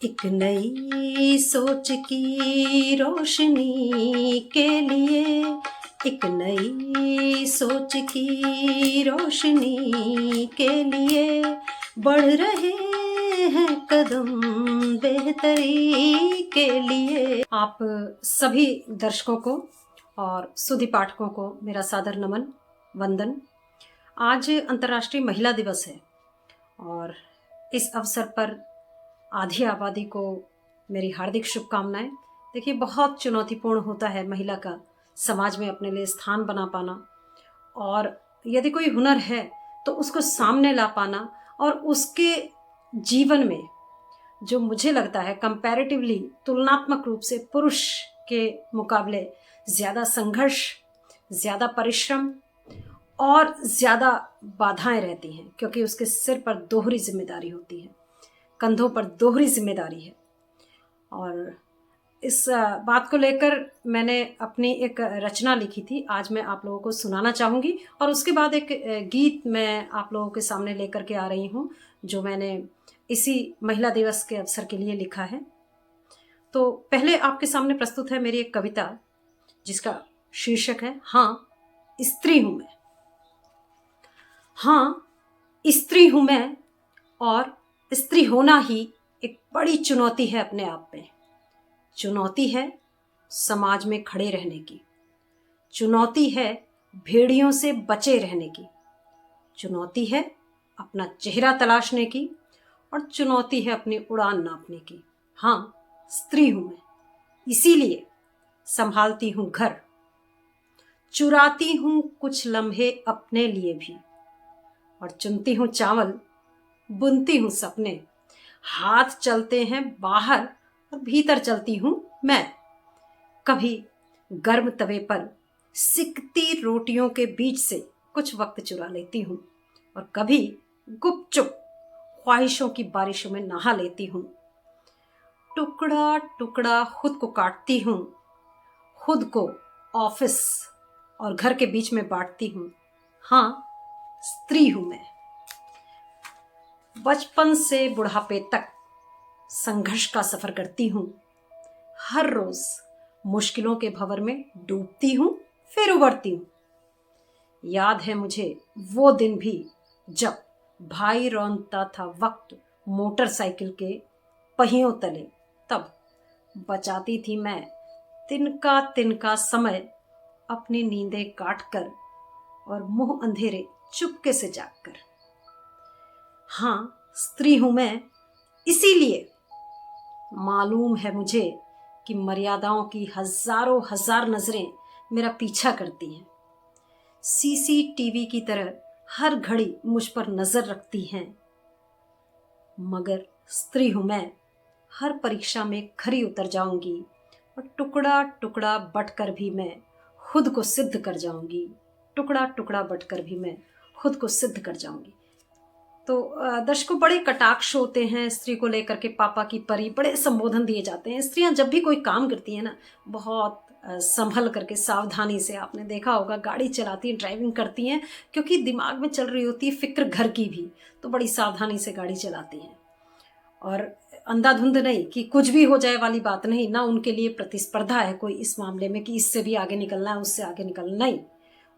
एक नई सोच की रोशनी के लिए, एक नई सोच की रोशनी के लिए बढ़ रहे हैं कदम बेहतरी के लिए। आप सभी दर्शकों को और सुधी पाठकों को मेरा सादर नमन, वंदन। आज अंतर्राष्ट्रीय महिला दिवस है और इस अवसर पर आधी आबादी को मेरी हार्दिक शुभकामनाएं। देखिए, बहुत चुनौतीपूर्ण होता है महिला का समाज में अपने लिए स्थान बना पाना, और यदि कोई हुनर है तो उसको सामने ला पाना, और उसके जीवन में जो मुझे लगता है कंपैरेटिवली, तुलनात्मक रूप से पुरुष के मुकाबले ज़्यादा संघर्ष, ज़्यादा परिश्रम और ज़्यादा बाधाएं रहती हैं, क्योंकि उसके सिर पर दोहरी जिम्मेदारी होती है, कंधों पर दोहरी जिम्मेदारी है। और इस बात को लेकर मैंने अपनी एक रचना लिखी थी, आज मैं आप लोगों को सुनाना चाहूँगी, और उसके बाद एक गीत मैं आप लोगों के सामने लेकर के आ रही हूँ जो मैंने इसी महिला दिवस के अवसर के लिए लिखा है। तो पहले आपके सामने प्रस्तुत है मेरी एक कविता जिसका शीर्षक है हाँ, स्त्री हूँ मैं। हाँ, स्त्री हूँ मैं, और स्त्री होना ही एक बड़ी चुनौती है अपने आप में। चुनौती है समाज में खड़े रहने की, चुनौती है भेड़ियों से बचे रहने की, चुनौती है अपना चेहरा तलाशने की, और चुनौती है अपनी उड़ान नापने की। हाँ, स्त्री हूं मैं, इसीलिए संभालती हूं घर, चुराती हूं कुछ लम्हे अपने लिए भी, और चुनती हूं चावल, बुनती हूं सपने। हाथ चलते हैं बाहर और भीतर चलती हूं मैं। कभी गर्म तवे पर सिकती रोटियों के बीच से कुछ वक्त चुरा लेती हूं, और कभी गुपचुप ख्वाहिशों की बारिशों में नहा लेती हूं। टुकड़ा टुकड़ा खुद को काटती हूं, खुद को ऑफिस और घर के बीच में बांटती हूं। हाँ, स्त्री हूं मैं। बचपन से बुढ़ापे तक संघर्ष का सफर करती हूं। हर रोज मुश्किलों के भंवर में डूबती हूं, फिर उबरती हूं। याद है मुझे वो दिन भी जब भाई रौंदता था वक्त मोटरसाइकिल के पहियों तले, तब बचाती थी मैं तिनका तिनका समय अपनी नींदें काट कर और मुंह अंधेरे चुपके से जाग कर। हाँ, स्त्री हूं मैं, इसीलिए मालूम है मुझे कि मर्यादाओं की हजारों हजार नजरें मेरा पीछा करती हैं। सीसीटीवी की तरह हर घड़ी मुझ पर नजर रखती हैं। मगर स्त्री हूं मैं, हर परीक्षा में खरी उतर जाऊंगी, और टुकड़ा टुकड़ा बटकर भी मैं खुद को सिद्ध कर जाऊंगी। टुकड़ा टुकड़ा बटकर भी मैं खुद को सिद्ध कर जाऊंगी। तो दर्शकों, बड़े कटाक्ष होते हैं स्त्री को लेकर के, पापा की परी, बड़े संबोधन दिए जाते हैं। स्त्रियां जब भी कोई काम करती हैं ना, बहुत संभल करके, सावधानी से, आपने देखा होगा, गाड़ी चलाती हैं, ड्राइविंग करती हैं, क्योंकि दिमाग में चल रही होती है फिक्र घर की भी, तो बड़ी सावधानी से गाड़ी चलाती हैं। और अंधाधुंध नहीं कि कुछ भी हो जाए वाली बात नहीं, ना उनके लिए प्रतिस्पर्धा है कोई इस मामले में कि इससे भी आगे निकलना है, उससे आगे निकलना, नहीं।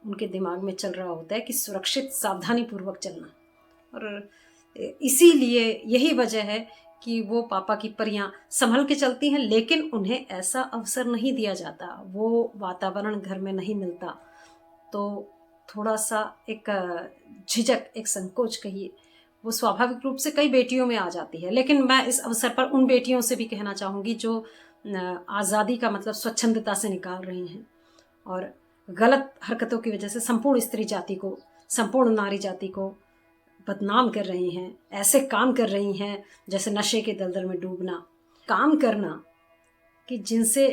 उनके दिमाग में चल रहा होता है कि सुरक्षित सावधानी पूर्वक चलना। और इसीलिए यही वजह है कि वो पापा की परियां संभल के चलती हैं, लेकिन उन्हें ऐसा अवसर नहीं दिया जाता, वो वातावरण घर में नहीं मिलता, तो थोड़ा सा एक झिझक, एक संकोच कहिए, वो स्वाभाविक रूप से कई बेटियों में आ जाती है। लेकिन मैं इस अवसर पर उन बेटियों से भी कहना चाहूँगी जो आज़ादी का मतलब स्वच्छंदता से निकाल रही हैं, और गलत हरकतों की वजह से संपूर्ण स्त्री जाति को, संपूर्ण नारी जाति को बदनाम कर रही हैं, ऐसे काम कर रही हैं जैसे नशे के दलदल में डूबना, काम करना कि जिनसे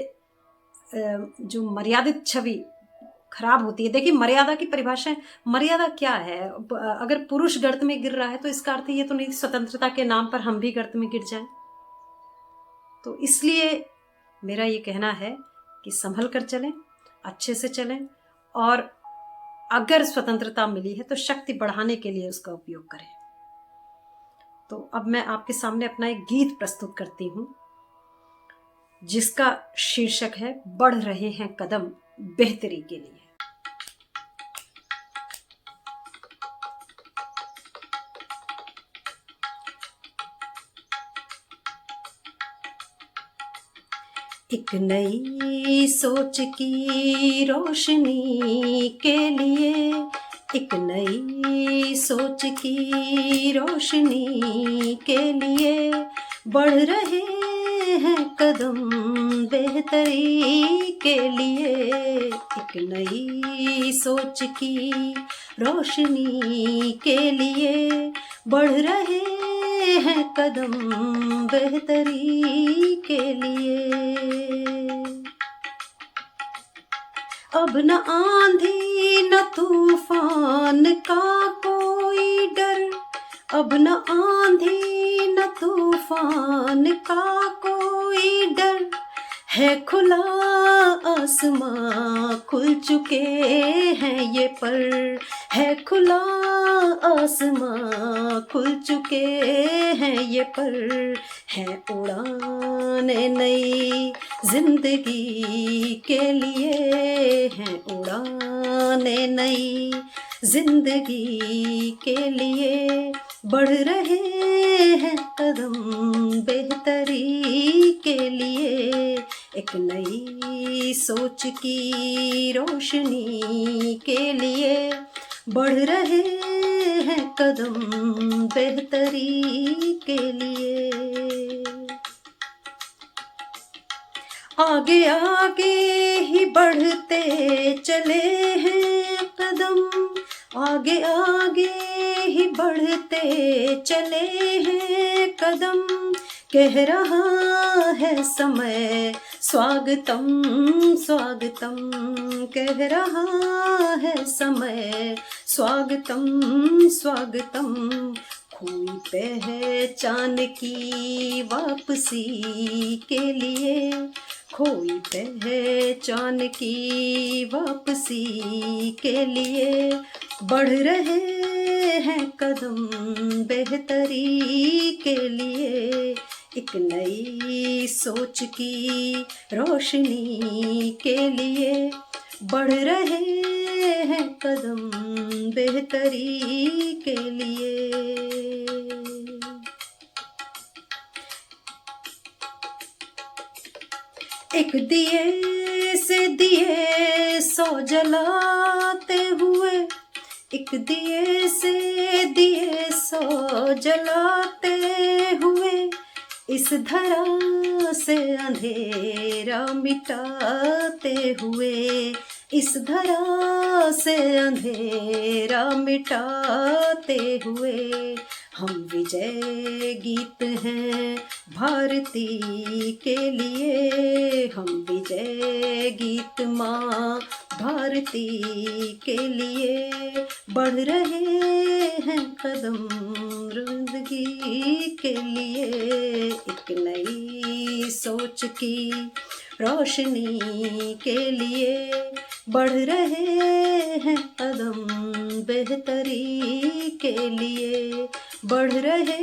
जो मर्यादित छवि खराब होती है। देखिए, मर्यादा की परिभाषा है, मर्यादा क्या है? अगर पुरुष गर्त में गिर रहा है तो इसका अर्थ ये तो नहीं स्वतंत्रता के नाम पर हम भी गर्त में गिर जाएं। तो इसलिए मेरा ये कहना है कि संभल कर चलें, अच्छे से चलें, और अगर स्वतंत्रता मिली है तो शक्ति बढ़ाने के लिए उसका उपयोग करें। तो अब मैं आपके सामने अपना एक गीत प्रस्तुत करती हूँ, जिसका शीर्षक है बढ़ रहे हैं कदम बेहतरी के लिए। एक नई सोच की रोशनी के लिए, एक नई सोच की रोशनी के लिए बढ़ रहे हैं कदम बेहतरी के लिए। एक नई सोच की रोशनी के लिए बढ़ रहे हैं कदम बेहतरी के लिए। अब न आंधी न तूफान का कोई डर, अब न आंधी न तूफान का कोई डर है, खुला आसमां खुल चुके हैं ये पर, है खुला आसमां खुल चुके हैं ये पर, है उड़ाने नई जिंदगी के लिए, है उड़ाने नई जिंदगी के लिए बढ़ रहे हैं कदम बेहतरी के लिए। एक नई सोच की रोशनी के लिए बढ़ रहे हैं कदम बेहतरी के लिए। आगे आगे ही बढ़ते चले हैं कदम, आगे आगे ही बढ़ते चले हैं कदम, कह रहा है समय स्वागतम स्वागतम, कह रहा है समय स्वागतम स्वागतम। खोई पहचान की वापसी के लिए, खोई पहचान की वापसी के लिए बढ़ रहे हैं कदम बेहतरी के लिए। एक नई सोच की रोशनी के लिए बढ़ रहे हैं कदम बेहतरी के लिए। एक दिए से दिए सौ जलाते हुए, एक दिए से दिए सौ जलाते हुए, इस धरा से अंधेरा मिटाते हुए, इस धरा से अंधेरा मिटाते हुए, हम विजय गीत हैं भारती के लिए, हम विजय गीत माँ भारती के लिए बढ़ रहे हैं कदम जिंदगी के लिए। एक नई सोच की रोशनी के लिए बढ़ रहे हैं कदम बेहतरी के लिए, बढ़ रहे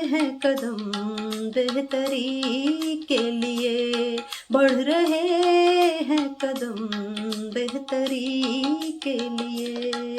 हैं कदम बेहतरी के लिए, बढ़ रहे हैं कदम बेहतरी के लिए।